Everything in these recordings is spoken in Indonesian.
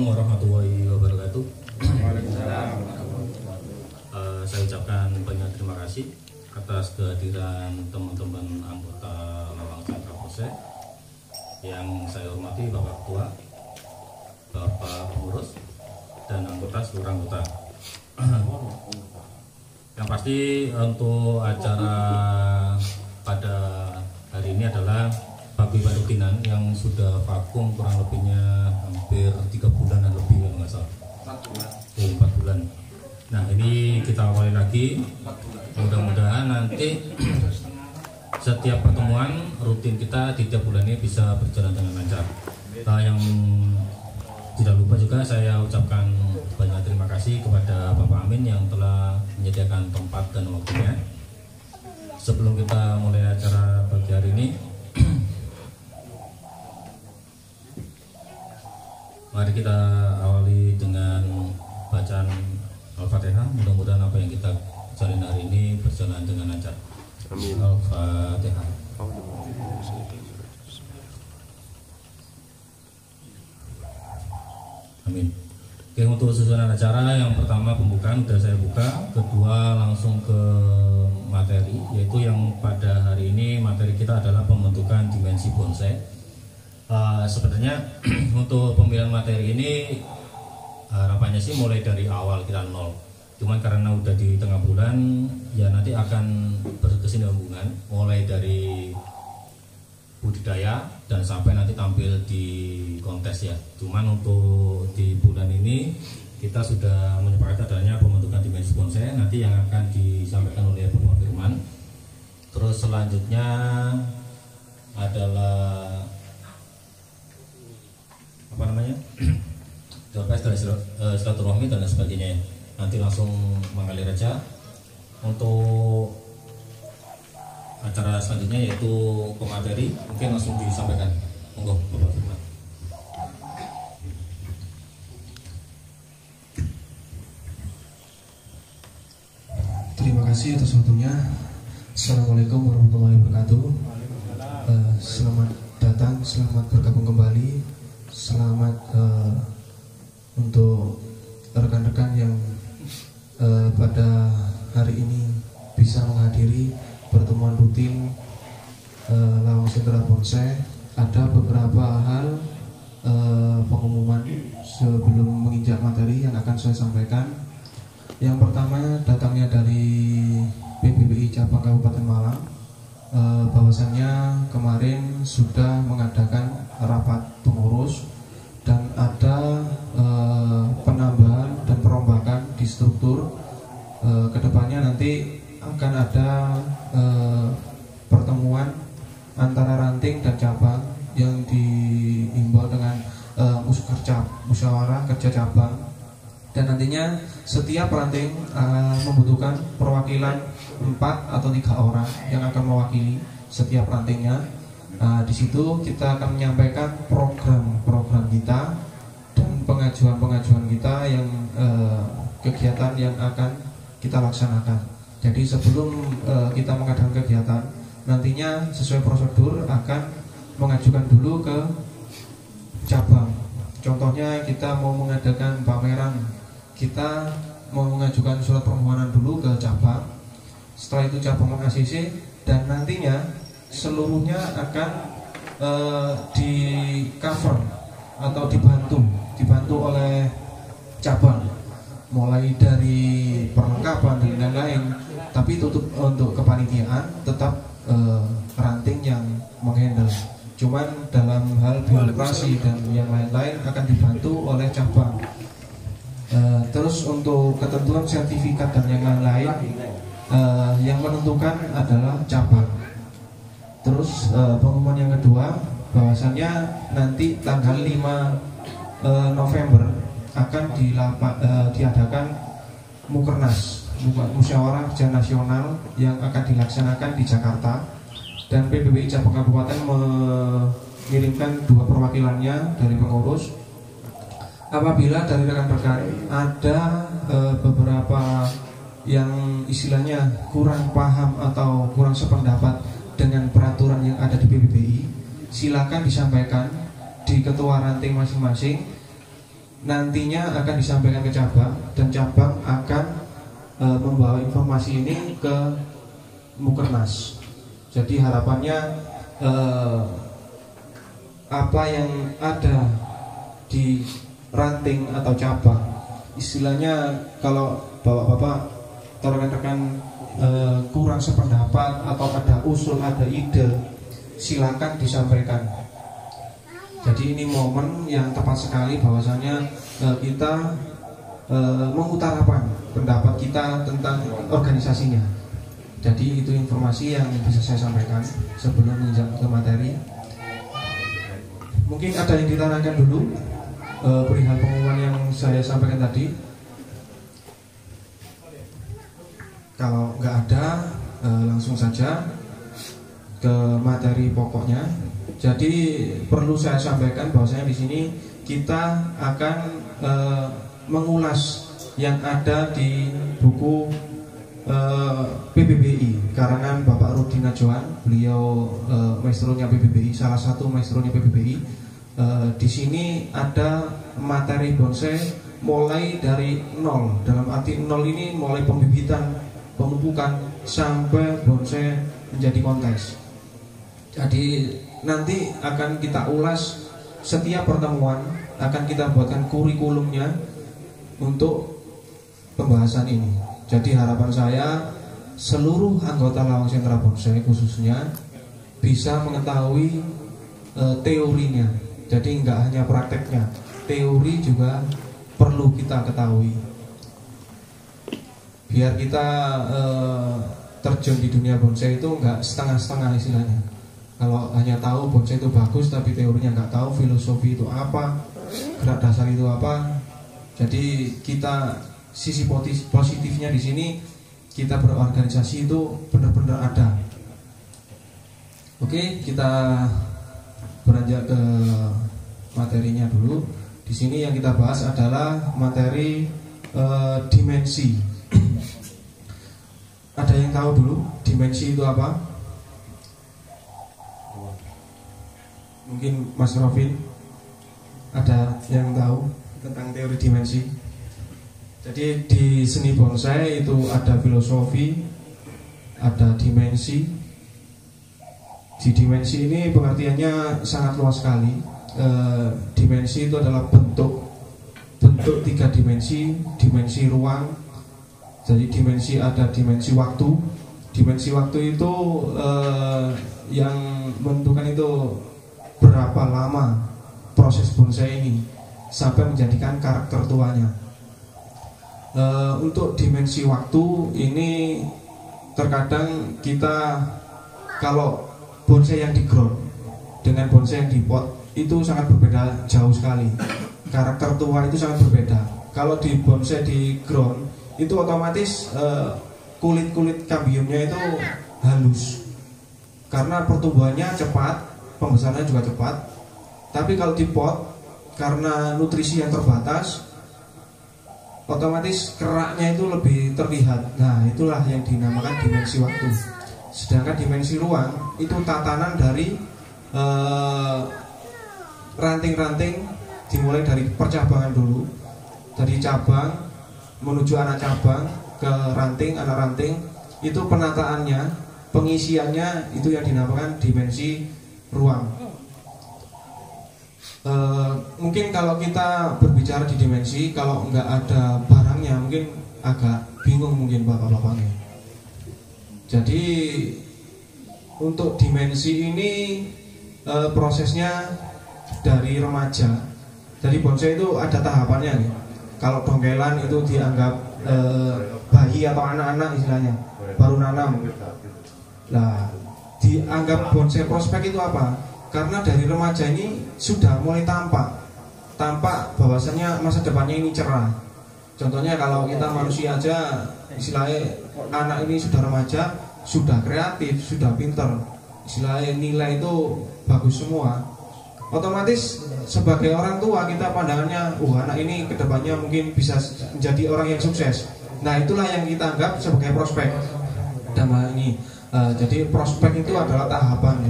Assalamualaikum warahmatullahi wabarakatuh. Waalaikumsalam. Saya ucapkan banyak terima kasih atas kehadiran teman-teman anggota Lawang Cakra Polsek yang saya hormati Bapak Ketua, Bapak Pengurus, dan anggota seluruh anggota. Yang pasti untuk acara pada hari ini adalah paguyuban rutinan yang sudah vakum kurang lebihnya hampir 3 bulanan lebih kalau nggak salah. 4 bulan. Nah ini kita awali lagi. Mudah-mudahan nanti setiap pertemuan rutin kita di tiap bulan ini bisa berjalan dengan lancar. Yang tidak lupa juga saya ucapkan banyak terima kasih kepada Bapak Amin yang telah menyediakan tempat dan waktunya. Sebelum kita mulai acara pagi hari ini, mari kita awali dengan bacaan Al-Fatihah. Mudah-mudahan apa yang kita jalin hari ini berjalan dengan lancar. Amin. Al-Fatihah. Amin. Oke, untuk susunan acara yang pertama pembukaan sudah saya buka, kedua langsung ke materi, yaitu yang pada hari ini materi kita adalah pembentukan dimensi bonsai. Sebenarnya untuk pemilihan materi ini harapannya sih mulai dari awal kita nol. Cuman karena udah di tengah bulan, ya nanti akan berkesinambungan mulai dari budidaya dan sampai nanti tampil di kontes ya. Cuman untuk di bulan ini kita sudah menyepakati adanya pembentukan dimensi bonsai nanti yang akan disampaikan oleh Bapak Firman. Terus selanjutnya adalah apa namanya? Terkait dari silaturahmi dan sebagainya. Nanti langsung mengalir aja. Untuk acara selanjutnya yaitu pemateri, mungkin langsung disampaikan. Monggo Bapak Firman. Terima kasih atas waktunya. Assalamualaikum warahmatullahi wabarakatuh. Selamat datang, selamat bergabung kembali. Selamat untuk rekan-rekan yang pada hari ini bisa menghadiri pertemuan rutin Lawang Cakra Bonsai. Ada beberapa hal pengumuman sebelum menginjak materi yang akan saya sampaikan. Yang pertama datangnya dari PBBI Cabang Kabupaten Malang, bahwasannya kemarin sudah mengadakan rapat pengurus dan ada penambahan dan perombakan di struktur. Kedepannya nanti akan ada pertemuan antara ranting dan cabang yang diimbau dengan musyawarah kerja cabang, dan nantinya setiap ranting membutuhkan perwakilan 4 atau 3 orang yang akan mewakili setiap rantingnya. Di situ kita akan menyampaikan program-program kita dan pengajuan-pengajuan kita yang kegiatan yang akan kita laksanakan. Jadi sebelum kita mengadakan kegiatan, nantinya sesuai prosedur akan mengajukan dulu ke cabang. Contohnya kita mau mengadakan pameran, kita mau mengajukan surat permohonan dulu ke cabang. Setelah itu cabang meng-ACC dan nantinya seluruhnya akan di cover atau dibantu oleh cabang, mulai dari perlengkapan dan lain-lain. Tapi untuk kepanitiaan tetap ranting yang menghandle. Cuman dalam hal birokrasi dan yang lain-lain akan dibantu oleh cabang. Terus untuk ketentuan sertifikat dan yang lain-lain yang menentukan adalah cabang. Terus pengumuman yang kedua, bahwasannya nanti tanggal 5 November akan diadakan Mukernas, musyawarah kerja nasional yang akan dilaksanakan di Jakarta, dan PBBI Cabang Kabupaten mengirimkan 2 perwakilannya dari pengurus. Apabila dari rekan-rekan ada beberapa yang istilahnya kurang paham atau kurang sependapat dengan peraturan yang ada di PBBI, silakan disampaikan di ketua ranting masing-masing. nantinya akan disampaikan ke cabang, dan cabang akan membawa informasi ini ke Mukernas. Jadi harapannya apa yang ada di ranting atau cabang, istilahnya kalau bapak-bapak atau rekan-rekan kurang sependapat atau ada usul, ada ide, silakan disampaikan. Jadi ini momen yang tepat sekali bahwasanya kita mengutarakan pendapat kita tentang organisasinya. Jadi itu informasi yang bisa saya sampaikan sebelum menginjak ke materi. Mungkin ada yang ditanyakan dulu perihal pengumuman yang saya sampaikan tadi. Kalau nggak ada, langsung saja ke materi pokoknya. Jadi perlu saya sampaikan bahwasanya di sini kita akan mengulas yang ada di buku PBBI karangan Bapak Rudi Najwan. Beliau maestronya PBBI, salah satu maestronya PBBI. Di sini ada materi bonsai mulai dari nol. Dalam arti nol ini mulai pembibitan, pemupukan sampai bonsai menjadi kontes. Jadi nanti akan kita ulas setiap pertemuan, akan kita buatkan kurikulumnya untuk pembahasan ini. Jadi harapan saya seluruh anggota Lawang Sentra Bonsai khususnya bisa mengetahui teorinya. Jadi nggak hanya prakteknya, teori juga perlu kita ketahui. Biar kita terjun di dunia bonsai itu nggak setengah-setengah istilahnya. Kalau hanya tahu bonsai itu bagus tapi teorinya nggak tahu, filosofi itu apa, gerak dasar itu apa. Jadi kita sisi positifnya di sini, kita berorganisasi itu benar-benar ada. Oke, kita beranjak ke materinya dulu. Di sini yang kita bahas adalah materi dimensi. Ada yang tahu dulu dimensi itu apa? Mungkin Mas Rofin ada yang tahu tentang teori dimensi. Jadi di seni bonsai itu ada filosofi, ada dimensi. Di dimensi ini pengertiannya sangat luas sekali. Dimensi itu adalah bentuk 3 dimensi, dimensi ruang. Jadi dimensi ada dimensi waktu. Dimensi waktu itu yang menentukan itu berapa lama proses bonsai ini sampai menjadikan karakter tuanya. Untuk dimensi waktu ini terkadang kita kalau bonsai yang di ground dengan bonsai yang di pot itu sangat berbeda jauh sekali. Karakter tua itu sangat berbeda. Kalau di bonsai di ground itu otomatis kulit-kulit kambiumnya itu halus karena pertumbuhannya cepat, pembesarannya juga cepat. Tapi kalau di pot karena nutrisi yang terbatas, otomatis keraknya itu lebih terlihat. Nah, itulah yang dinamakan dimensi waktu. Sedangkan dimensi ruang itu tatanan dari ranting-ranting, dimulai dari percabangan dulu, dari cabang menuju anak cabang ke ranting, anak ranting. Itu penataannya, pengisiannya itu yang dinamakan dimensi ruang. Mungkin kalau kita berbicara di dimensi, kalau nggak ada barangnya mungkin agak bingung mungkin bapak-bapaknya. Jadi untuk dimensi ini prosesnya dari remaja. Jadi bonsai itu ada tahapannya nih. Kalau dongkelan itu dianggap bayi atau anak-anak istilahnya, baru nanam. Nah, dianggap bonsai prospek itu apa? Karena dari remaja ini sudah mulai tampak bahwasannya masa depannya ini cerah. Contohnya kalau kita manusia aja, istilahnya anak ini sudah remaja, sudah kreatif, sudah pinter, istilahnya nilai itu bagus semua. Otomatis sebagai orang tua kita pandangannya, anak ini kedepannya mungkin bisa menjadi orang yang sukses. Nah, itulah yang kita anggap sebagai prospek. Dalam ini, jadi prospek itu adalah tahapan,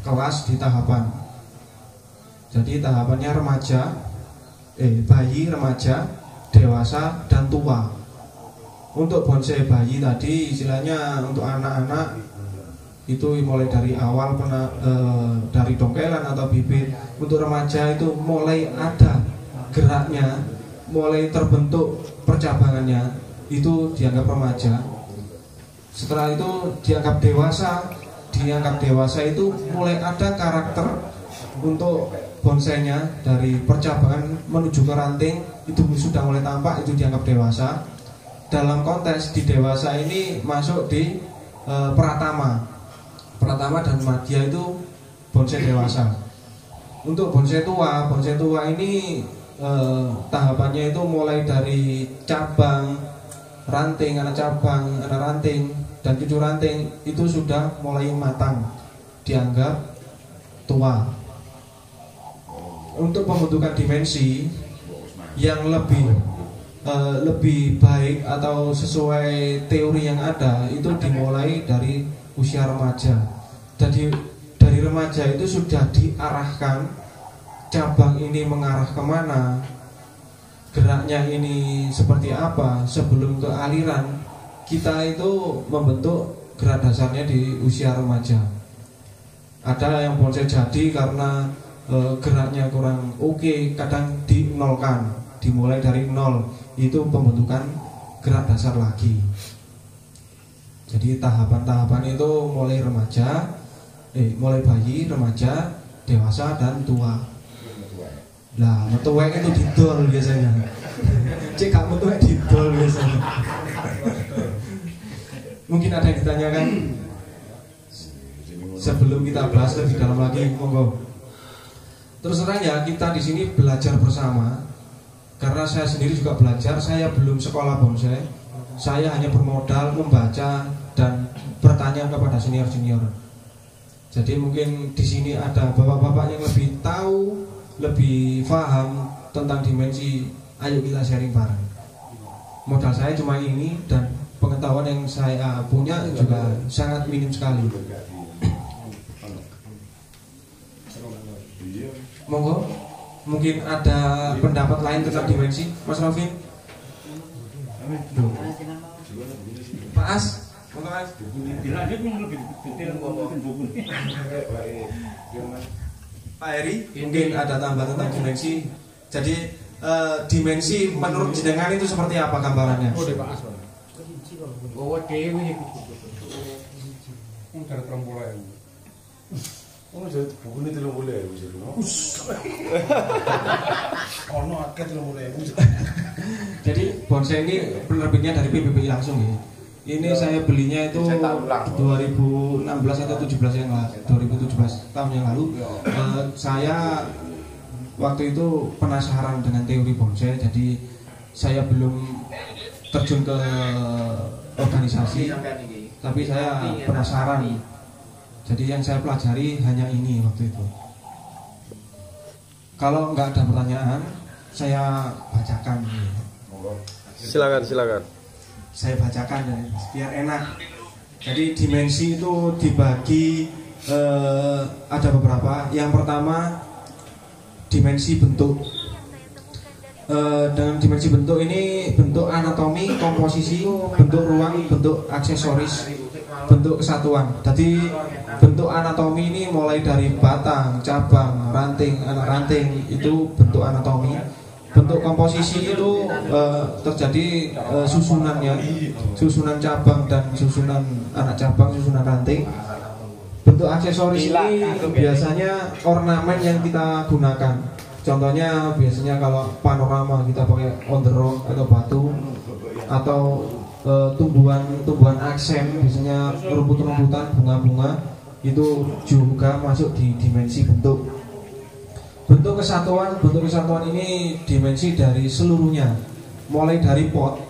kelas di tahapan. Jadi tahapannya remaja, bayi, remaja, dewasa, dan tua. Untuk bonsai bayi tadi istilahnya untuk anak-anak itu mulai dari awal dari dongkelan atau bibit. Untuk remaja itu mulai ada geraknya, mulai terbentuk percabangannya, itu dianggap remaja. Setelah itu dianggap dewasa. Dianggap dewasa itu mulai ada karakter untuk bonsainya, dari percabangan menuju ke ranting itu sudah mulai tampak, itu dianggap dewasa. Dalam konteks di dewasa ini masuk di pratama dan madya, itu bonsai dewasa. Untuk bonsai tua ini tahapannya itu mulai dari cabang, ranting, anak cabang, anak ranting, dan cucu ranting itu sudah mulai matang, dianggap tua. Untuk pembentukan dimensi yang lebih baik atau sesuai teori yang ada itu dimulai dari usia remaja. Jadi dari remaja itu sudah diarahkan cabang ini mengarah kemana, geraknya ini seperti apa. Sebelum ke aliran, kita itu membentuk gerak dasarnya di usia remaja. Ada yang bonsai jadi karena geraknya kurang oke, kadang dinolkan, dimulai dari nol, itu pembentukan gerak dasar lagi. Jadi tahapan-tahapan itu mulai remaja, mulai bayi, remaja, dewasa, dan tua. Lah, metuwek itu didol biasanya. Cek gak metuwek didol biasanya. Mungkin ada yang ditanyakan sebelum kita bahas lebih dalam lagi, monggo. Terus terang ya, kita di sini belajar bersama. Karena saya sendiri juga belajar, saya belum sekolah bonsai. Saya hanya bermodal membaca dan bertanya kepada senior-senior. Jadi mungkin di sini ada bapak-bapak yang lebih tahu, lebih paham tentang dimensi. Ayo kita sharing bareng. Modal saya cuma ini, dan pengetahuan yang saya punya juga sangat minim sekali. Monggo, mungkin ada pendapat lain tentang dimensi, Mas Novin? Pak As, monggo Mas. Dilanjut lebih detail buku. Pak Heri, mungkin ada tambahan tentang dimensi. Jadi dimensi menurut jenengan itu seperti apa gambarannya? Oh, Pak As. Oh, dewi. Udah terombolan. Oh, jadi buku ini tidak boleh, Ono akeh 30.000. Jadi bonsai ini penerbitnya dari PBBI langsung ya. Ini saya belinya itu 2016 atau 17 yang lalu, 2017 tahun yang lalu. Saya waktu itu penasaran dengan teori bonsai, jadi saya belum terjun ke organisasi, tapi saya penasaran. Jadi yang saya pelajari hanya ini waktu itu. Kalau nggak ada pertanyaan, saya bacakan. Silakan. Saya bacakan ya, biar enak. Jadi dimensi itu dibagi ada beberapa. Yang pertama dimensi bentuk. Dengan dimensi bentuk ini bentuk anatomi, komposisi, bentuk ruang, bentuk aksesoris, bentuk kesatuan. Jadi bentuk anatomi ini mulai dari batang, cabang, ranting, anak ranting, itu bentuk anatomi. Bentuk komposisi itu terjadi susunannya, susunan cabang dan susunan anak cabang, susunan ranting. Bentuk aksesoris ini biasanya ornamen yang kita gunakan. Contohnya biasanya kalau panorama kita pakai on the rock atau batu, atau tumbuhan aksen, biasanya rumput-rumputan, bunga-bunga, itu juga masuk di dimensi bentuk. Bentuk kesatuan ini dimensi dari seluruhnya, mulai dari pot,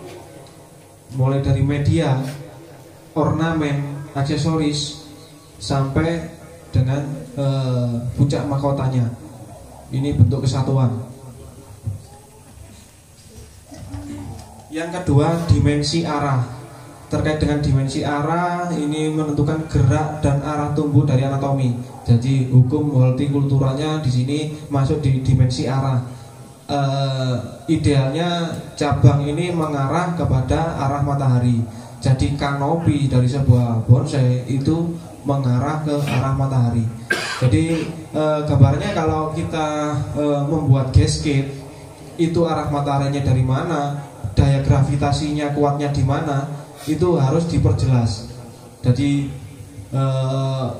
mulai dari media, ornamen, aksesoris, sampai dengan puncak mahkotanya. Ini bentuk kesatuan. Yang kedua, dimensi arah. Terkait dengan dimensi arah, ini menentukan gerak dan arah tumbuh dari anatomi. Jadi hukum hortikulturanya di sini masuk di dimensi arah. idealnya cabang ini mengarah kepada arah matahari. Jadi kanopi dari sebuah bonsai itu mengarah ke arah matahari. Jadi gambarnya kalau kita membuat gasket itu arah mataharinya dari mana, daya gravitasinya kuatnya di mana, itu harus diperjelas. Jadi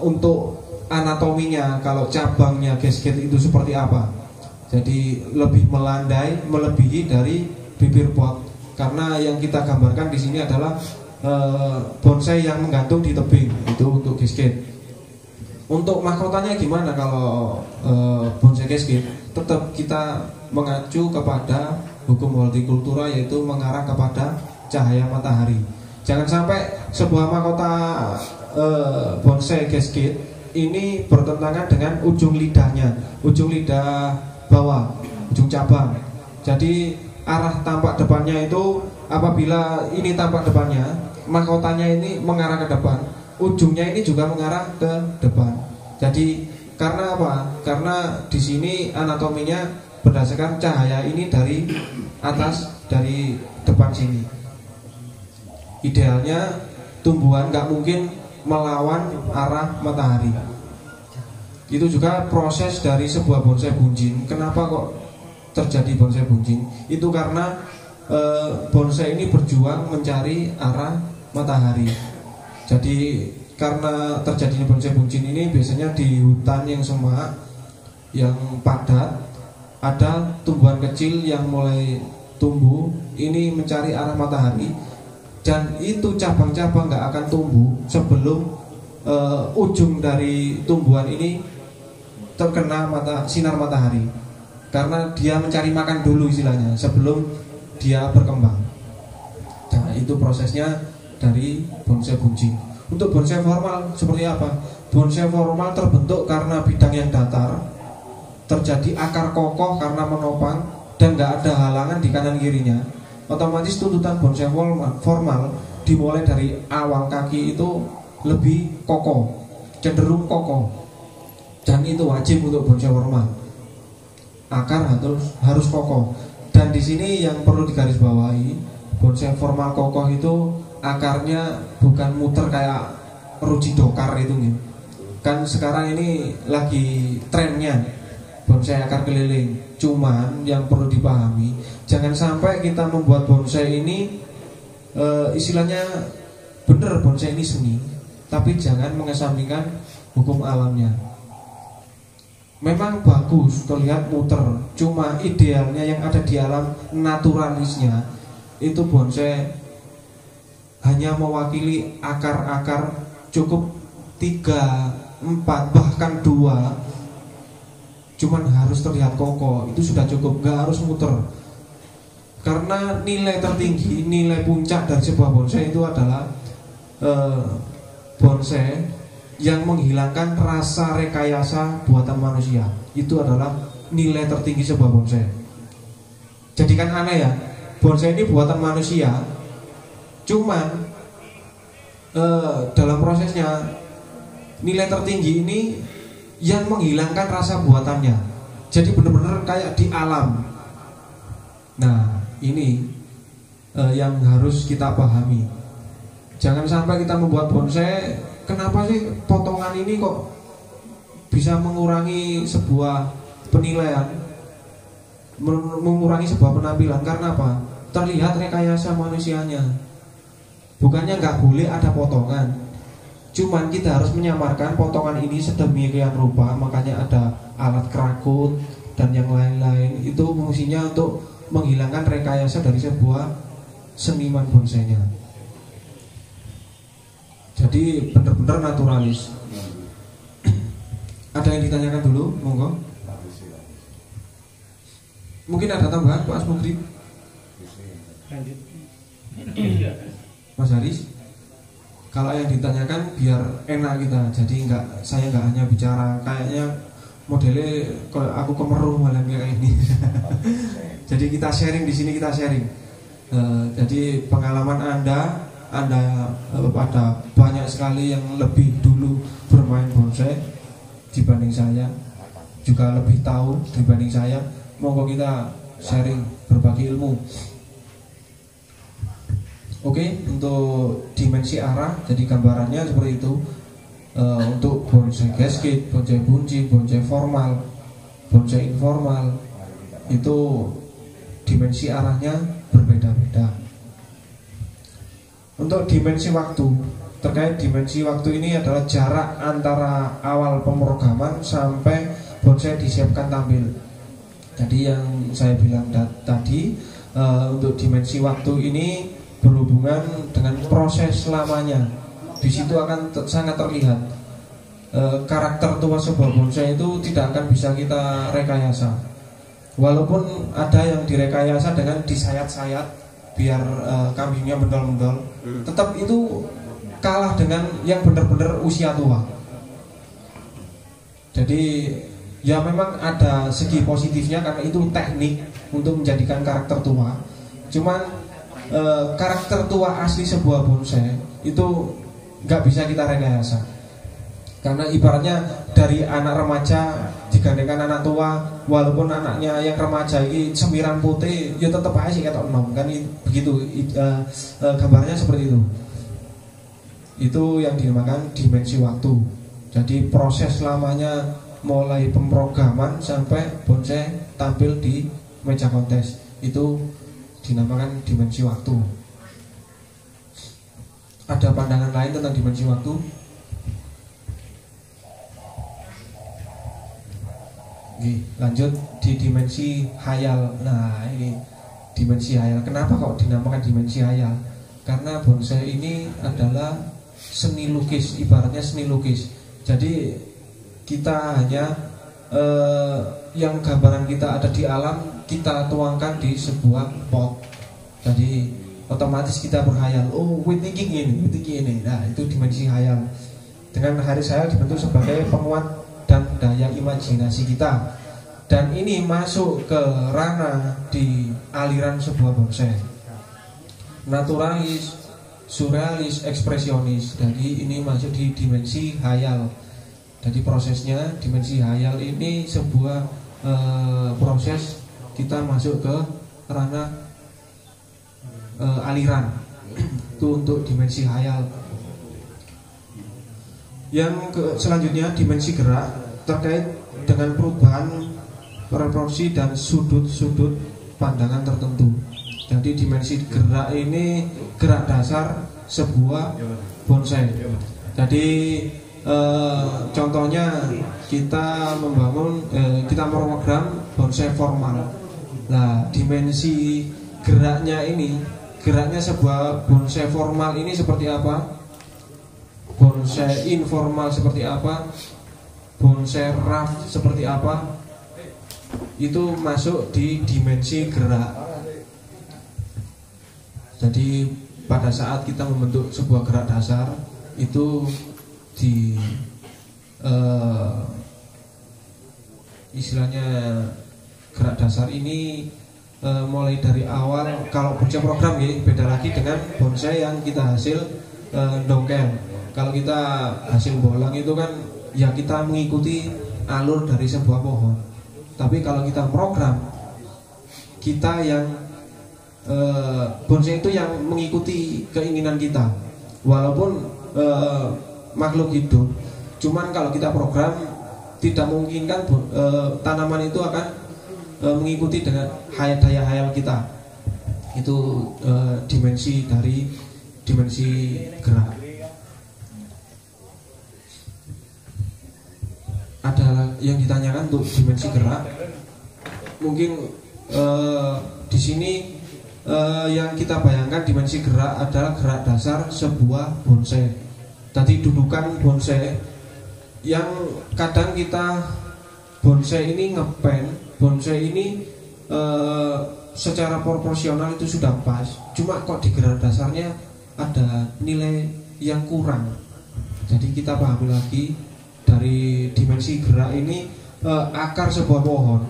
untuk anatominya kalau cabangnya gasket itu seperti apa, jadi lebih melandai melebihi dari bibir pot, karena yang kita gambarkan di sini adalah bonsai yang menggantung di tebing, itu untuk gasket. Untuk mahkotanya gimana kalau bonsai gasket? Tetap kita mengacu kepada hukum hortikultura, yaitu mengarah kepada cahaya matahari. Jangan sampai sebuah mahkota bonsai gasket ini bertentangan dengan ujung lidahnya, ujung lidah bawah, ujung cabang. Jadi arah tampak depannya itu, apabila ini tampak depannya, mahkotanya ini mengarah ke depan, ujungnya ini juga mengarah ke depan. Jadi karena apa? Karena di sini anatominya berdasarkan cahaya ini dari atas, dari depan sini. Idealnya tumbuhan nggak mungkin melawan arah matahari. Itu juga proses dari sebuah bonsai bunjin. Kenapa kok terjadi bonsai bunjin? Itu karena bonsai ini berjuang mencari arah matahari. Jadi karena terjadinya bonsai bunjin ini biasanya di hutan yang semak, yang padat, ada tumbuhan kecil yang mulai tumbuh ini mencari arah matahari, dan itu cabang-cabang nggak akan tumbuh sebelum ujung dari tumbuhan ini terkena sinar matahari, karena dia mencari makan dulu istilahnya sebelum dia berkembang. Nah, itu prosesnya dari bonsai bunjin. Untuk bonsai formal seperti apa? Bonsai formal terbentuk karena bidang yang datar, terjadi akar kokoh karena menopang, dan nggak ada halangan di kanan kirinya. Otomatis tuntutan bonsai formal dimulai dari awal kaki itu lebih kokoh, cenderung kokoh, dan itu wajib untuk bonsai formal. Akar harus kokoh. Dan di sini yang perlu digarisbawahi, bonsai formal kokoh itu akarnya bukan muter kayak ruji dokar itu nih. Kan sekarang ini lagi trennya bonsai akar keliling. Cuman yang perlu dipahami, jangan sampai kita membuat bonsai ini istilahnya bener bonsai ini seni, tapi jangan mengesampingkan hukum alamnya. Memang bagus terlihat muter, cuma idealnya yang ada di alam naturalisnya itu bonsai hanya mewakili akar-akar cukup 3, 4, bahkan 2, cuman harus terlihat kokoh, itu sudah cukup, gak harus muter. Karena nilai tertinggi, nilai puncak dari sebuah bonsai itu adalah bonsai yang menghilangkan rasa rekayasa buatan manusia. Itu adalah nilai tertinggi sebuah bonsai. Jadi kan aneh ya, bonsai ini buatan manusia, cuman dalam prosesnya nilai tertinggi ini yang menghilangkan rasa buatannya. Jadi benar-benar kayak di alam. Nah ini yang harus kita pahami. Jangan sampai kita membuat bonsai, kenapa sih potongan ini kok bisa mengurangi sebuah penilaian, mengurangi sebuah penampilan? Karena apa? Terlihat rekayasa manusianya. Bukannya nggak boleh ada potongan, cuman kita harus menyamarkan potongan ini sedemikian rupa. Makanya ada alat kerakut dan yang lain-lain. Itu fungsinya untuk menghilangkan rekayasa dari sebuah seniman bonsainya. Jadi benar-benar naturalis. Ada yang ditanyakan dulu, monggo. Mungkin ada tambahan Pak Asmugri? Lanjut. Mas Haris? Kalau yang ditanyakan biar enak kita. Jadi saya nggak hanya bicara kayaknya modelnya kalau aku kemeruh malah kayak ini. Jadi kita sharing di sini, kita sharing. Jadi pengalaman Anda ada banyak sekali yang lebih dulu bermain bonsai dibanding saya, juga lebih tahu dibanding saya. Monggo kita sharing, berbagi ilmu. Oke, untuk dimensi arah, jadi gambarannya seperti itu. Untuk bonsai gasket, bonsai bunci, bonsai formal, bonsai informal, itu dimensi arahnya berbeda-beda. Untuk dimensi waktu, terkait dimensi waktu ini adalah jarak antara awal pemrograman sampai bonsai disiapkan tampil. Jadi yang saya bilang tadi, untuk dimensi waktu ini berhubungan dengan proses lamanya. Di situ akan sangat terlihat karakter tua sebuah bonsai itu tidak akan bisa kita rekayasa. Walaupun ada yang direkayasa dengan disayat-sayat biar kambingnya mendol-mendol, tetap itu kalah dengan yang benar-benar usia tua. Jadi ya memang ada segi positifnya karena itu teknik untuk menjadikan karakter tua. Cuman karakter tua asli sebuah bonsai itu nggak bisa kita rekayasa. Karena ibaratnya dari anak remaja digandengkan anak tua, walaupun anaknya yang remaja ini semiran putih, ya tetap aja sih kata enom kan, begitu gambarnya seperti itu. Itu yang dinamakan dimensi waktu. Jadi proses lamanya mulai pemrograman sampai bonsai tampil di meja kontes itu dinamakan dimensi waktu. Ada pandangan lain tentang dimensi waktu? Oke, lanjut di dimensi hayal. Nah, ini dimensi hayal. Kenapa kok dinamakan dimensi hayal? Karena bonsai ini adalah seni lukis, ibaratnya seni lukis. Jadi kita hanya yang gambaran kita ada di alam, kita tuangkan di sebuah pot. Jadi otomatis kita berhayal, oh we thinking ini. Nah, itu dimensi hayal. Dengan garis hayal dibentuk sebagai penguat dan daya imajinasi kita. Dan ini masuk ke ranah di aliran sebuah bonsai. Naturalis, surrealis, ekspresionis. Jadi ini masuk di dimensi hayal. Jadi prosesnya dimensi hayal ini sebuah proses kita masuk ke ranah aliran. Itu untuk dimensi hayal. Yang selanjutnya dimensi gerak, terkait dengan perubahan proporsi dan sudut-sudut pandangan tertentu. Jadi dimensi gerak ini gerak dasar sebuah bonsai. Jadi contohnya kita membangun, kita program bonsai formal. Nah, dimensi geraknya ini, geraknya sebuah bonsai formal ini seperti apa? Bonsai informal seperti apa? Bonsai rough seperti apa? Itu masuk di dimensi gerak. Jadi pada saat kita membentuk sebuah gerak dasar itu di istilahnya gerak dasar ini mulai dari awal. Kalau bonsai program ya beda lagi dengan bonsai yang kita hasil dongkel. Kalau kita hasil bolang itu kan ya kita mengikuti alur dari sebuah pohon. Tapi kalau kita program, kita yang bonsai itu yang mengikuti keinginan kita. Walaupun makhluk hidup, cuman kalau kita program tidak memungkinkan tanaman itu akan mengikuti dengan daya hayal kita. Itu dimensi dari dimensi gerak. Ada yang ditanyakan untuk dimensi gerak. Mungkin di sini yang kita bayangkan dimensi gerak adalah gerak dasar sebuah bonsai. Tadi dudukan bonsai yang kadang kita bonsai ini ngepen, bonsai ini secara proporsional itu sudah pas. Cuma kok di gerak dasarnya ada nilai yang kurang. Jadi kita pahami lagi dari dimensi gerak ini akar sebuah pohon.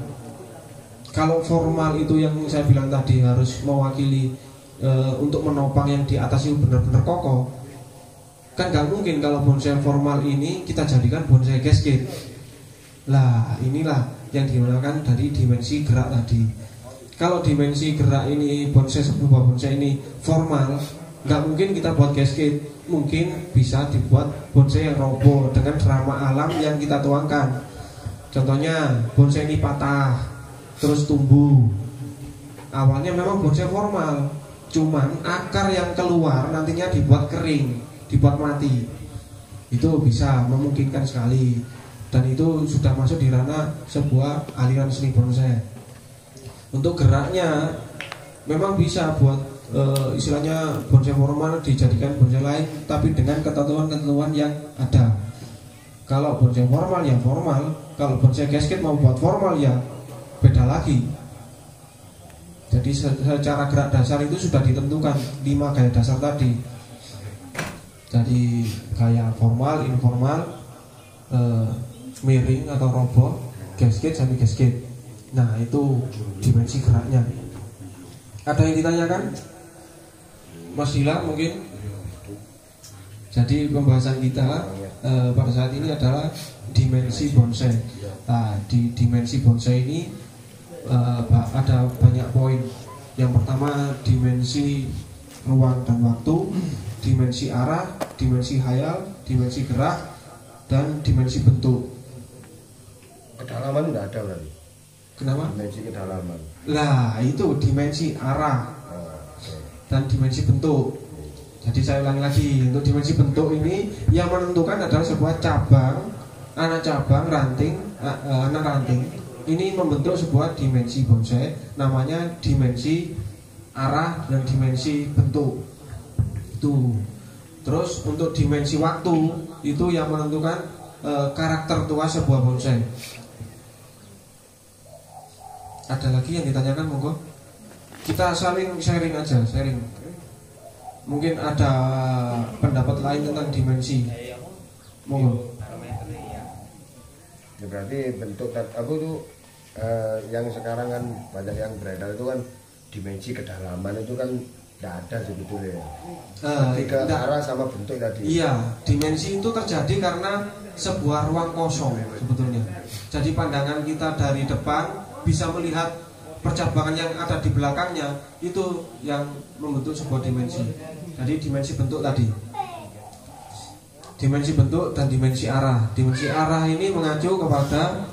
Kalau formal itu yang saya bilang tadi harus mewakili untuk menopang yang di atas itu benar-benar kokoh. Kan gak mungkin kalau bonsai formal ini kita jadikan bonsai gasket. Lah inilah yang digunakan dari dimensi gerak tadi. kalau dimensi gerak ini sebuah bonsai ini formal, nggak mungkin kita buat gasket. Mungkin bisa dibuat bonsai yang roboh dengan drama alam yang kita tuangkan. Contohnya bonsai ini patah terus tumbuh. Awalnya memang bonsai formal, cuman akar yang keluar nantinya dibuat kering, dibuat mati. Itu bisa memungkinkan sekali. Dan itu sudah masuk di ranah sebuah aliran seni bonsai. Untuk geraknya memang bisa buat istilahnya bonsai formal dijadikan bonsai lain, tapi dengan ketentuan-ketentuan yang ada. Kalau bonsai formal ya formal, kalau bonsai gasket mau buat formal ya beda lagi. Jadi secara gerak dasar itu sudah ditentukan 5 gaya dasar tadi. Jadi gaya formal, informal, miring atau roboh, gasket, semi gasket. Nah itu dimensi geraknya. Ada yang ditanyakan? Mas Dila mungkin. Jadi pembahasan kita pada saat ini adalah dimensi bonsai. Nah, di dimensi bonsai ini ada banyak poin. Yang pertama dimensi ruang dan waktu, dimensi arah, dimensi hayal, dimensi gerak, dan dimensi bentuk. Kedalaman enggak ada berarti. Kenapa? Dimensi kedalaman. Lah itu dimensi arah dan dimensi bentuk. Jadi saya ulangi lagi, untuk dimensi bentuk ini yang menentukan adalah sebuah cabang, anak cabang, ranting, anak ranting. Ini membentuk sebuah dimensi bonsai, namanya dimensi arah dan dimensi bentuk. Itu. Terus untuk dimensi waktu itu yang menentukan karakter tua sebuah bonsai. Ada lagi yang ditanyakan, monggo? Kita saling sharing aja, sharing. Mungkin ada pendapat lain tentang dimensi. Monggo. Ya, berarti bentuk aku tuh yang sekarang kan banyak yang beredar itu kan dimensi kedalaman itu kan tidak ada sebetulnya. Ke arah sama bentuk tadi. Iya, dimensi itu terjadi karena sebuah ruang kosong sebetulnya. Jadi pandangan kita dari depan bisa melihat percabangan yang ada di belakangnya, itu yang membentuk sebuah dimensi. Jadi dimensi bentuk tadi, dimensi bentuk dan dimensi arah. Dimensi arah ini mengacu kepada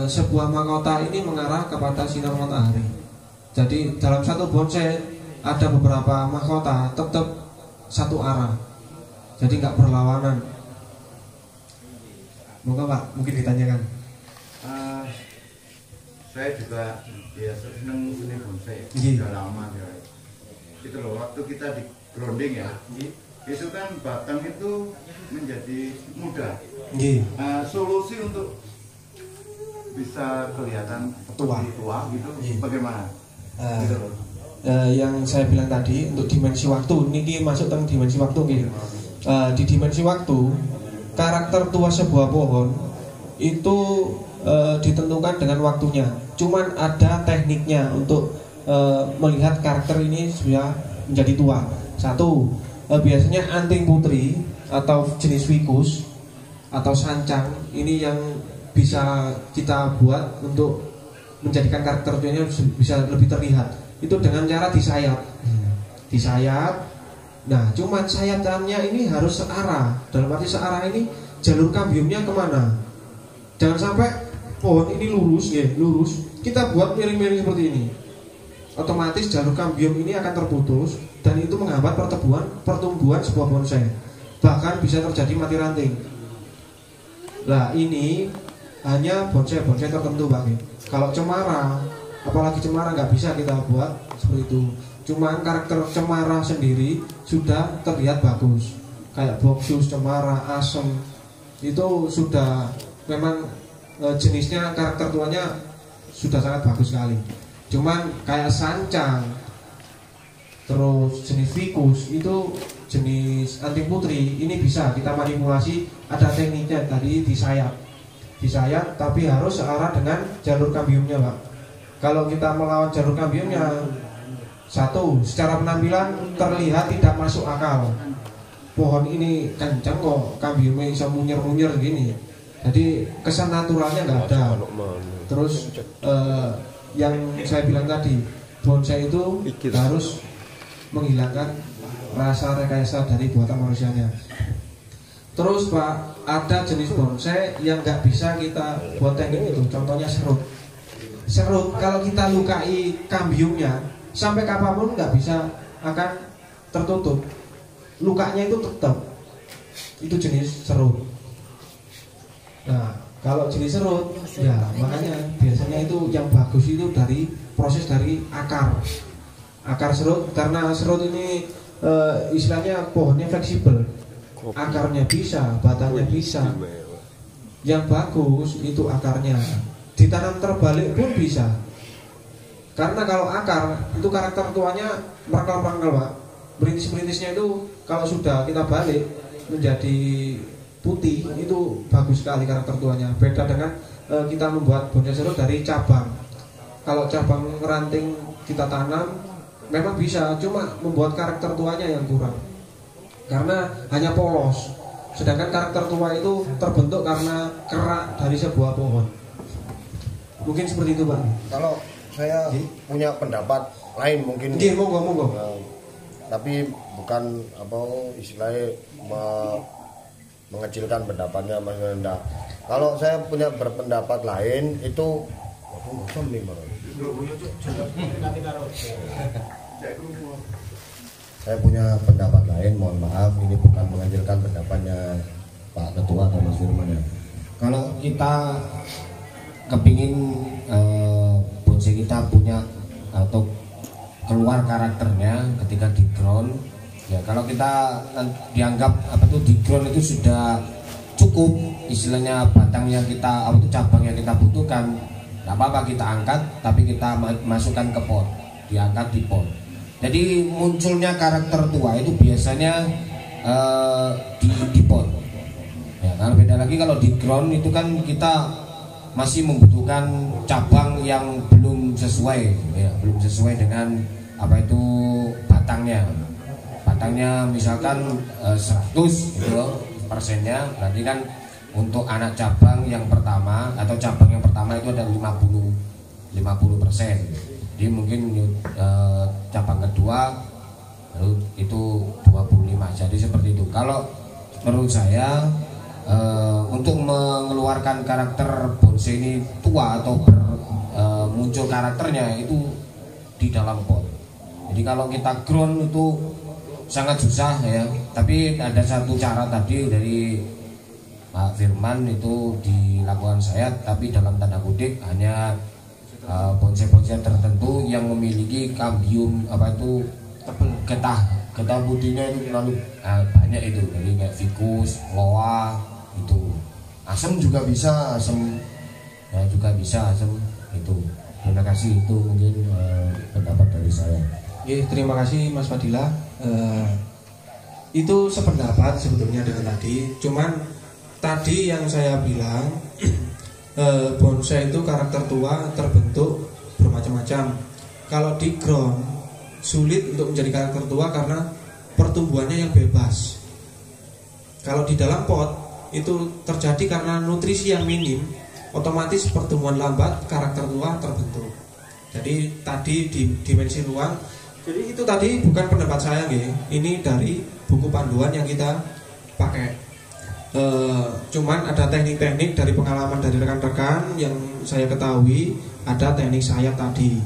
sebuah mahkota ini mengarah kepada sinar matahari. Jadi dalam satu bonsai ada beberapa mahkota tetap satu arah, jadi nggak berlawanan. Moga Pak, mungkin ditanyakan. Saya juga biasa seneng seni bonsai, sudah lama ya. Itu loh, waktu kita di grounding ya, itu kan batang itu menjadi muda. Solusi untuk bisa kelihatan tua gitu, bagaimana? Gitu loh. Yang saya bilang tadi untuk dimensi waktu, ini masuk tentang dimensi waktu gitu. Di dimensi waktu, karakter tua sebuah pohon itu ditentukan dengan waktunya. Cuman ada tekniknya untuk melihat karakter ini sudah menjadi tua. Satu, biasanya anting putri atau jenis ficus atau sancang ini yang bisa kita buat untuk menjadikan karakter tuanya bisa lebih terlihat. Itu dengan cara disayap. Disayap. Nah, cuman sayapannya ini harus searah. Dalam arti searah ini jalur kambiumnya kemana? Jangan sampai pohon ini lurus ya, lurus. Kita buat miring-miring seperti ini. Otomatis jalur kambium ini akan terputus dan itu menghambat pertumbuhan sebuah bonsai. Bahkan bisa terjadi mati ranting. Nah, ini hanya bonsai-bonsai tertentu Pak. Kalau cemara, apalagi cemara nggak bisa kita buat seperti itu. Cuman karakter cemara sendiri sudah terlihat bagus. Kayak boksus, cemara, asem itu sudah memang jenisnya, karakter tuanya sudah sangat bagus sekali. Cuman kayak sancang, terus jenis ficus itu jenis anting putri, ini bisa kita manipulasi. Ada tekniknya tadi disayap, tapi harus searah dengan jalur kambiumnya Pak. Kalau kita melawan jalur kambiumnya, satu, secara penampilan terlihat tidak masuk akal. Pohon ini kencang kok kambiumnya bisa munyer-munyer gini. Jadi kesan naturalnya nggak ada. Terus yang saya bilang tadi, bonsai itu harus menghilangkan rasa rekayasa dari buatan manusianya. Terus Pak, ada jenis bonsai yang nggak bisa kita buat teknik itu. Contohnya serut. Serut kalau kita lukai kambiumnya, sampai kapanpun nggak bisa akan tertutup. Lukanya itu tetap. Itu jenis serut. Nah, kalau jenis serut, ya makanya biasanya itu yang bagus itu dari proses dari akar. Akar serut, karena serut ini istilahnya pohonnya fleksibel. Akarnya bisa, batangnya bisa. Yang bagus itu akarnya. Ditanam terbalik pun bisa. Karena kalau akar itu karakter tuanya merangkal-merangkal Pak. Berintis-berintisnya itu kalau sudah kita balik menjadi putih, itu bagus sekali karakter tuanya. Beda dengan kita membuat bonsai serut dari cabang. Kalau cabang ranting kita tanam memang bisa, cuma membuat karakter tuanya yang kurang. Karena hanya polos. Sedangkan karakter tua itu terbentuk karena kerak dari sebuah pohon. Mungkin seperti itu Pak. Kalau saya punya pendapat lain mungkin. Monggo. Tapi bukan apa istilahnya mengecilkan pendapatnya Mas Nanda. Kalau saya punya berpendapat lain itu saya punya pendapat lain, mohon maaf ini bukan mengecilkan pendapatnya Pak Ketua atau Mas Firman ya. Kalau kita kepingin bonsai kita punya atau keluar karakternya ketika di ground, ya kalau kita dianggap di ground itu sudah cukup, istilahnya batangnya kita cabang yang kita butuhkan, nggak apa-apa kita angkat, tapi kita masukkan ke pot, diangkat di pot. Jadi munculnya karakter tua itu biasanya di pot. Ya, kalau beda lagi kalau di ground itu kan kita masih membutuhkan cabang yang belum sesuai, ya, belum sesuai dengan batangnya. Batangnya misalkan 100 gitu persennya, berarti kan untuk anak cabang yang pertama atau cabang yang pertama itu ada 50%. Jadi mungkin cabang kedua lalu itu 25. Jadi seperti itu. Kalau menurut saya untuk mengeluarkan karakter bonsai ini tua atau muncul karakternya itu di dalam pot. Jadi kalau kita ground itu sangat susah ya. Tapi ada satu cara tadi dari Pak Firman itu dilakukan saya, tapi dalam tanda kutip hanya bonsai-bonsai tertentu yang memiliki kambium getah putihnya itu terlalu banyak itu, jadi kayak ficus, loa itu, asem juga bisa, asem ya juga bisa asem itu. Terima kasih, itu mungkin pendapat dari saya. Terima kasih Mas Fadila. Itu sependapat sebetulnya dengan tadi. Cuman tadi yang saya bilang bonsai itu karakter tua terbentuk bermacam-macam. Kalau di ground sulit untuk menjadi karakter tua karena pertumbuhannya yang bebas. Kalau di dalam pot itu terjadi karena nutrisi yang minim, otomatis pertumbuhan lambat, karakter tua terbentuk. Jadi tadi di dimensi ruang. Jadi itu tadi bukan pendapat saya, ini dari buku panduan yang kita pakai. Cuman ada teknik-teknik dari pengalaman dari rekan-rekan yang saya ketahui, ada teknik sayap tadi.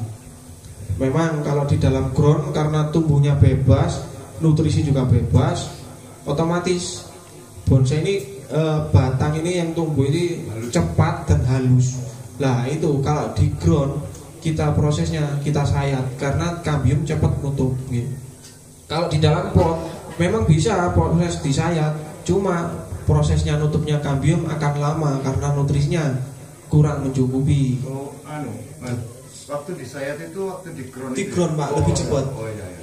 Memang kalau di dalam ground karena tumbuhnya bebas, nutrisi juga bebas, otomatis bonsai ini batang ini yang tumbuh ini cepat dan halus. Nah itu kalau di ground kita prosesnya kita sayat karena kambium cepat nutup gitu. Kalau di dalam pot memang bisa proses disayat, cuma prosesnya nutupnya kambium akan lama karena nutrisinya kurang mencukupi. Waktu disayat itu waktu di ground. Di ground Pak, lebih cepat.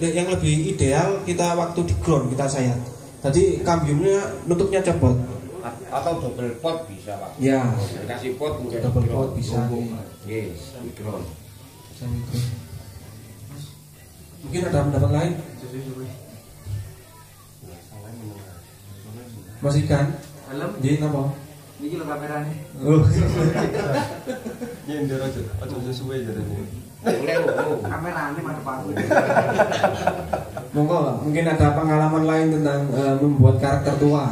Iya. Yang lebih ideal kita waktu di ground kita sayat. Tadi kambiumnya nutupnya cepat. Atau double pot bisa Pak. Ya. Dikasih pot mungkin double pot bisa. Yes, di ground. Mungkin ada pendapat lain? Mas Ikan? Jadi apa? Ini lho kamerane. Oh. Nyender aja sesuai jarane. Kamerane madhep aku. Monggo, mungkin ada pengalaman lain tentang membuat karakter tua.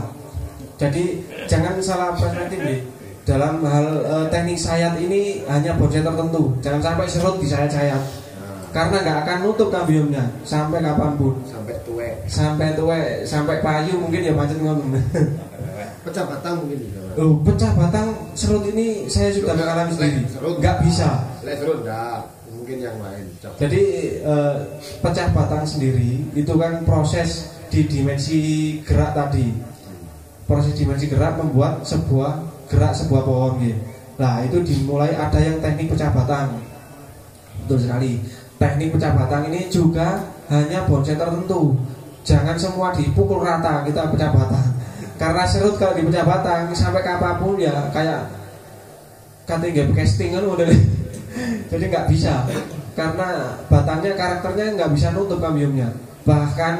Jadi jangan salah perspektif nih. Dalam hal teknik sayat ini hanya bonsai tertentu. Jangan sampai serut di sayat-sayat. Karena nggak akan nutup kambiumnya sampai kapanpun. Sampai tuwek, sampai payu mungkin ya macet ngomong. Pecah batang mungkin juga. Oh, pecah batang serut ini saya sudah mengalami sendiri. Nggak bisa. Serut enggak, mungkin yang lain. Jadi pecah batang sendiri itu kan proses di dimensi gerak tadi. Proses dimensi gerak membuat sebuah pohon gitu. Nah, itu dimulai ada yang teknik pecah batang. Betul sekali. Teknik pecah batang ini juga hanya bonsai tertentu. Jangan semua dipukul rata kita pecah batang. Karena serut kalau dipecah batang sampai kapanpun ya kayak katanya casting kan udah. Jadi nggak bisa. Karena batangnya karakternya nggak bisa nutup kambiumnya. Bahkan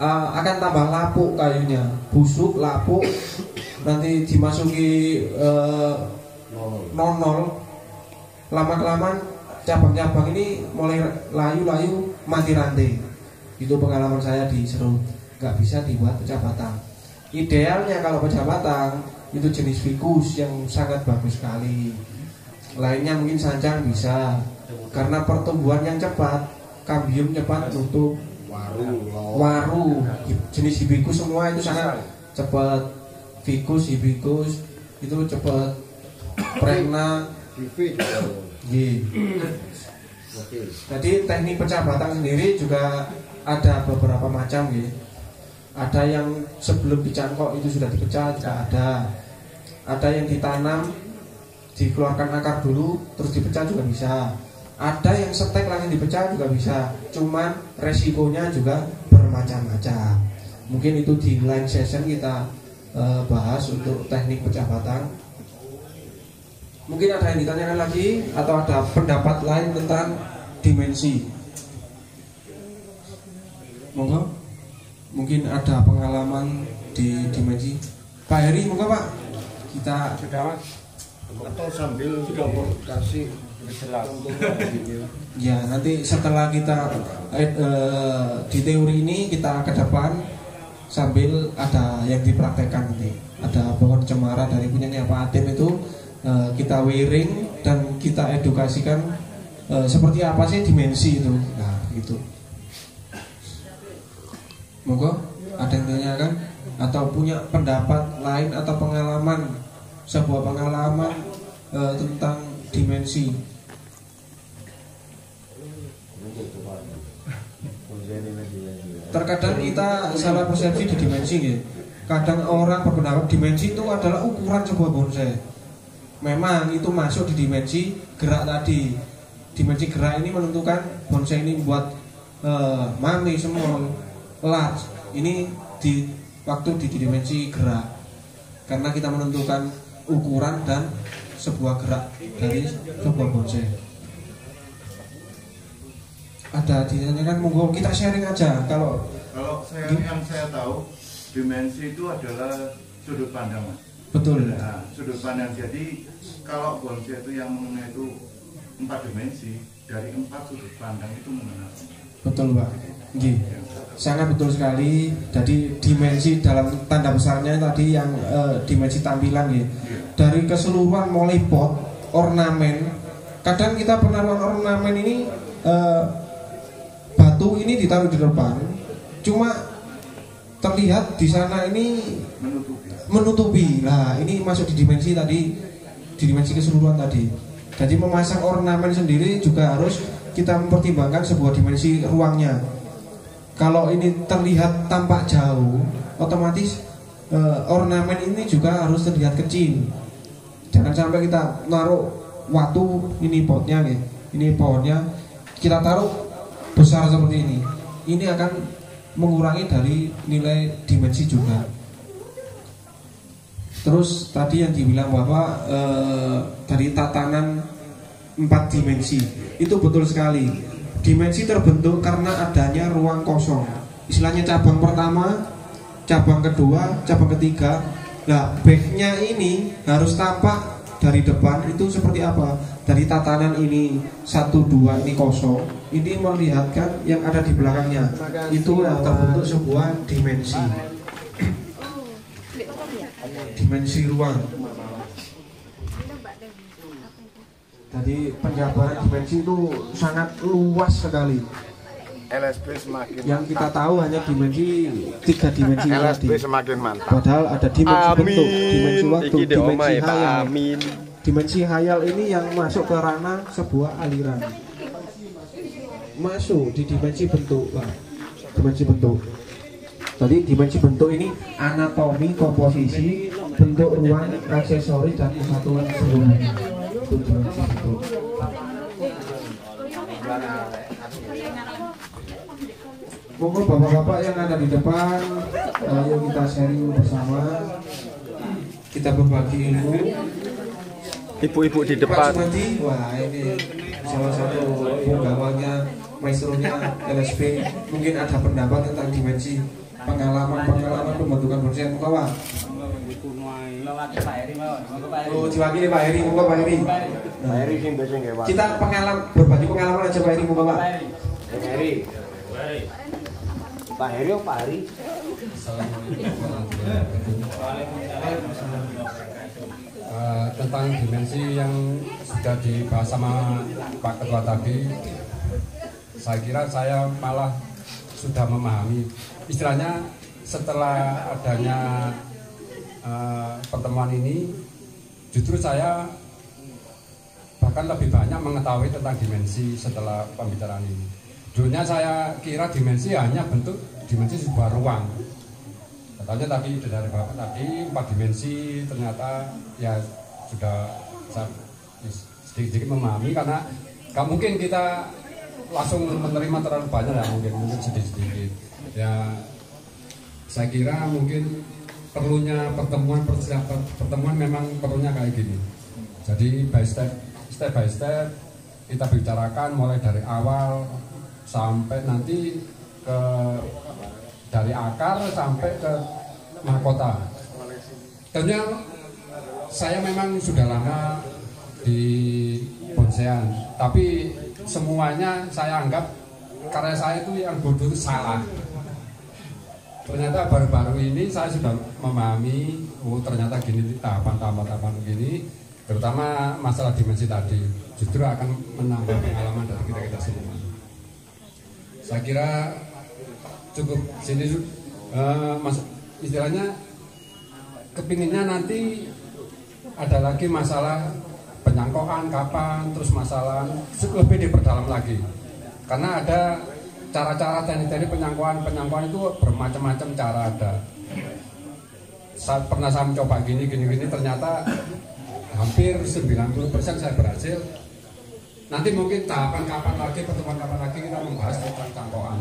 akan tambah lapuk kayunya, busuk, lapuk. Nanti dimasuki nonol. Lama-kelamaan cabang-cabang ini mulai layu-layu mati rantai. Itu pengalaman saya di serut. Nggak bisa dibuat pecah batang. Idealnya kalau pecah batang itu jenis ficus yang sangat bagus sekali. Lainnya mungkin sanjang bisa. Karena pertumbuhan yang cepat, kambium cepat tutup. Waru, jenis hibiscus semua itu sangat cepat. Ficus, hibiscus itu cepat. Prena, jadi teknik pecah batang sendiri juga ada beberapa macam gitu. Ada yang sebelum dicangkok itu sudah dipecah, juga ada. Ada yang ditanam, dikeluarkan akar dulu, terus dipecah juga bisa. Ada yang setek langsung dipecah juga bisa. Cuman resikonya juga bermacam-macam. Mungkin itu di lain session kita bahas untuk teknik pecah batang. Mungkin ada yang ditanyakan lagi atau ada pendapat lain tentang dimensi. Monggo. Mungkin ada pengalaman di dimensi. Pak Heri, monggo Pak. Kita atau sambil kasih ya nanti setelah kita di teori ini kita ke depan sambil ada yang dipraktekkan nanti. Ada pohon cemara dari punyanya Pak Atim itu kita wiring dan kita edukasikan seperti apa sih dimensi itu. Nah, gitu. Monggo, ada yang tanyakan atau punya pendapat lain atau pengalaman, sebuah pengalaman tentang dimensi. Terkadang kita salah persepsi di dimensi gitu. Kadang orang berpendapat dimensi itu adalah ukuran sebuah bonsai. Memang itu masuk di dimensi gerak tadi. Dimensi gerak ini menentukan bonsai ini buat mami, small, large. Ini di waktu di dimensi gerak. Karena kita menentukan ukuran dan sebuah gerak dari sebuah bonsai. Ada ditanyakan, monggo kita sharing aja. Kalau saya yang saya tahu dimensi itu adalah sudut pandang, Mas. Betul. Nah, sudut pandang. Jadi kalau bonsai itu yang mengenai itu 4 dimensi, dari 4 sudut pandang itu mengenai. Betul Pak. Gih. Sangat betul sekali. Jadi dimensi dalam tanda besarnya tadi yang dimensi tampilan gitu. Dari keseluruhan mulai pot, ornamen. Kadang kita penaruhan ornamen ini batu ini ditaruh di depan. Cuma terlihat di sana ini menutupi. Nah, ini masuk di dimensi tadi, di dimensi keseluruhan tadi. Jadi memasang ornamen sendiri juga harus kita mempertimbangkan sebuah dimensi ruangnya. Kalau ini terlihat tampak jauh, otomatis ornamen ini juga harus terlihat kecil. Jangan sampai kita naruh waktu ini potnya, ini pohonnya, kita taruh besar seperti ini. Ini akan mengurangi dari nilai dimensi juga. Terus tadi yang dibilang Bapak dari tatanan 4 dimensi, itu betul sekali. Dimensi terbentuk karena adanya ruang kosong. Istilahnya cabang pertama, cabang kedua, cabang ketiga. Nah, backnya ini harus tampak dari depan itu seperti apa? Dari tatanan ini 1, 2 ini kosong, ini melihatkan yang ada di belakangnya. Itu yang terbentuk sebuah dimensi. Dimensi ruang. Jadi penjabaran dimensi itu sangat luas sekali. LSP semakin Yang kita tahu hanya dimensi 3 dimensi LSP tadi. semakin mantap. Padahal ada dimensi bentuk, dimensi waktu, Iki dimensi diomai, Pak hayal. Amin. Dimensi hayal ini yang masuk ke ranah sebuah aliran. Masuk di dimensi bentuk, Pak. Dimensi bentuk. Jadi dimensi bentuk ini anatomi, komposisi, bentuk ruang, aksesoris dan kesatuan seluruhnya. Itu dimensi bentuk. Monggo bapak-bapak yang ada di depan, ayo kita sharing bersama, kita berbagi ilmu. Ibu-ibu di Pak depan. Sumadi, wah ini salah satu penggawanya, maestronya LSP, mungkin ada pendapat tentang dimensi pengalaman pembentukan bonsai. Muka Pak. Oh, diwakili Pak Heri, muka Pak Heri. Pak Heri sing biasa nggih, Pak. Kita berbagi pengalaman aja Pak Heri, muka Pak. Pak Heri. Pak Heri apa Pak Heri? Tentang dimensi yang sudah dibahas sama Pak Ketua tadi, saya kira saya malah sudah memahami. Istilahnya setelah adanya pertemuan ini, justru saya bahkan lebih banyak mengetahui tentang dimensi setelah pembicaraan ini. Dulunya saya kira dimensi hanya bentuk dimensi sebuah ruang. Katanya tadi dari Bapak tadi 4 dimensi, ternyata ya sudah saya sedikit-sedikit memahami, karena gak mungkin kita langsung menerima terlalu banyak ya, mungkin sedikit-sedikit. Ya saya kira mungkin perlunya pertemuan memang perlunya kayak gini. Jadi step by step kita bicarakan mulai dari awal sampai nanti ke dari akar sampai ke mahkota. Tentunya saya memang sudah lama di bonsaian, tapi semuanya saya anggap karya saya itu yang bodoh itu salah. Ternyata baru-baru ini saya sudah memahami, oh ternyata gini tahapan-tahapan begini, terutama masalah dimensi tadi justru akan menambah pengalaman dari kita semua. Saya kira cukup sini, istilahnya kepinginnya nanti ada lagi masalah penyangkokan kapan, terus masalah lebih diperdalam lagi, karena ada cara-cara teknik penyangkokan itu bermacam-macam cara ada. Saya pernah mencoba gini, ternyata hampir 90% saya berhasil. Nanti mungkin tahapan pertemuan kapan lagi kita membahas tentang cangkokan.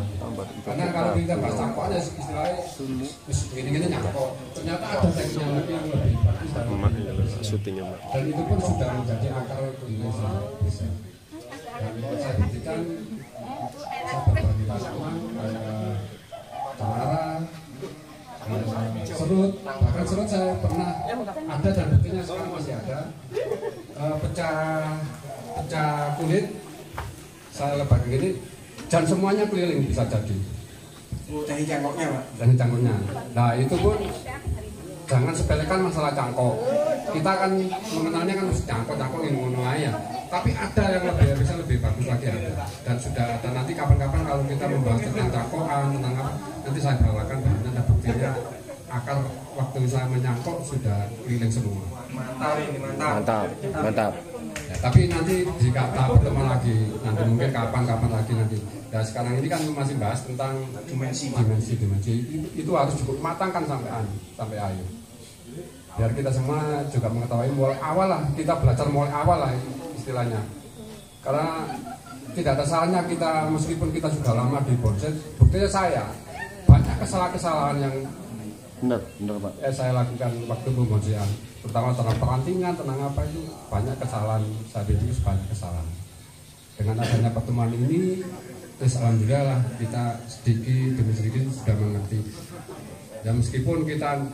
Karena kalau kita bahas cangkokan ya istilahnya begini nyangkok. Ternyata ada tekniknya lagi yang lebih bagus dan itu pun sudah menjadi akar Indonesia bisa. Dan saya buktikan, saya berbagi pengalaman Cemara, Serut, bahkan Serut saya pernah ada dan buktinya sekarang masih ada, pecah kulit saya lebar gini dan semuanya keliling bisa jadi. Dari cangkoknya Pak. Dari cangkoknya. Nah itu pun jangan sepelekan masalah cangkok. Kita kan mengenalnya kan cangkok ini ngono ya. Tapi ada yang bisa lebih bagus lagi ada. Dan sudah ada, nanti kapan-kapan kalau kita membahas tentang cangkokan, tentang apa, nanti saya bawakan bahwa ada buktinya akar waktu saya menyangkok sudah keliling semua. Mantap. Ya, tapi nanti jika tahap pertemuan lagi, nanti mungkin kapan lagi nanti. Ya sekarang ini kan masih bahas tentang dimensi. Itu harus cukup matangkan sampai akhir. Biar kita semua juga mengetahui mulai awal lah, kita belajar mulai awal lah istilahnya. Karena tidak ada salahnya kita, meskipun kita sudah lama di bonsai, buktinya saya banyak kesalahan yang Benar Pak. Saya lakukan waktu pembonsaian, terutama tentang perantingan, tentang apa itu banyak kesalahan, saya itu banyak kesalahan. Dengan adanya pertemuan ini, alhamdulillah lah kita sedikit demi sedikit sudah mengerti. Ya meskipun kita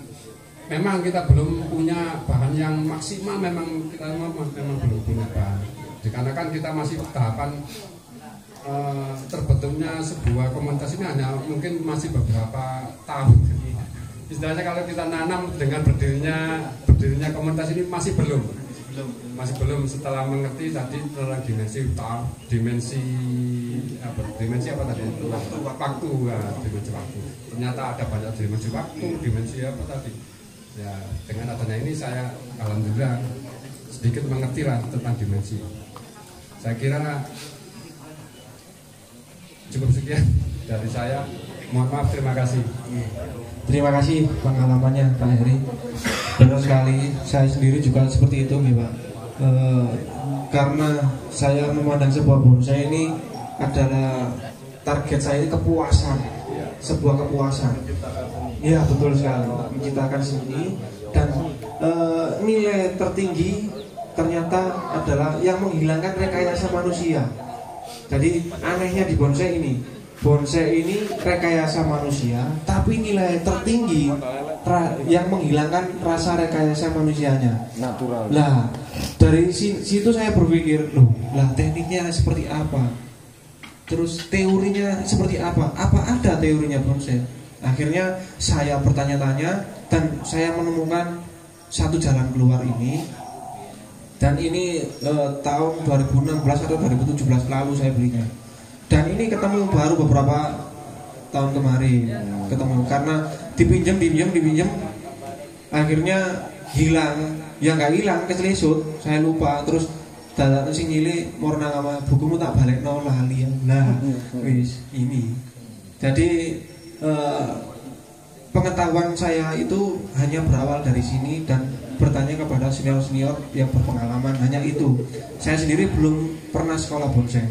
memang kita belum punya bahan yang maksimal, memang kita memang belum punya bahan. Dikarenakan kita masih tahapan terbentuknya sebuah komunitas ini hanya mungkin masih beberapa tahun. Istilahnya kalau kita nanam dengan berdirinya komunitas ini masih belum setelah mengerti tadi tentang dimensi apa tadi waktu ya, dimensi waktu. Ternyata ada banyak dimensi waktu, dimensi apa tadi. Ya, dengan adanya ini saya alhamdulillah sedikit mengerti lah tentang dimensi. Saya kira cukup sekian dari saya. Mohon maaf, terima kasih. Terima kasih pengalamannya Pak Heri. Benar sekali, saya sendiri juga seperti itu nih Pak. Karena saya memandang sebuah bonsai ini adalah target saya kepuasan, sebuah kepuasan. Iya betul sekali, menciptakan seni dan nilai tertinggi ternyata adalah yang menghilangkan rekayasa manusia. Jadi anehnya di bonsai ini rekayasa manusia, tapi nilai tertinggi yang menghilangkan rasa rekayasa manusianya. Natural. Lah, dari situ saya berpikir, loh, lah tekniknya seperti apa? Terus teorinya seperti apa? Apa ada teorinya bonsai? Akhirnya saya bertanya-tanya dan saya menemukan satu jalan keluar ini. Dan ini tahun 2016 atau 2017 lalu saya belinya. Dan ini ketemu baru beberapa tahun kemarin ketemu karena dipinjam akhirnya hilang, ya nggak hilang, kecelesut, saya lupa. Terus dalam sing nyili morna sama bukumu tak balik lali. Nah wis ini jadi pengetahuan saya itu hanya berawal dari sini dan bertanya kepada senior-senior yang berpengalaman, hanya itu. Saya sendiri belum pernah sekolah bonsai.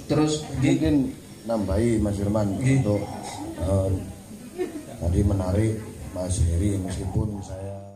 Terus mungkin nambahi Mas Firman untuk tadi menarik Mas Heri, meskipun saya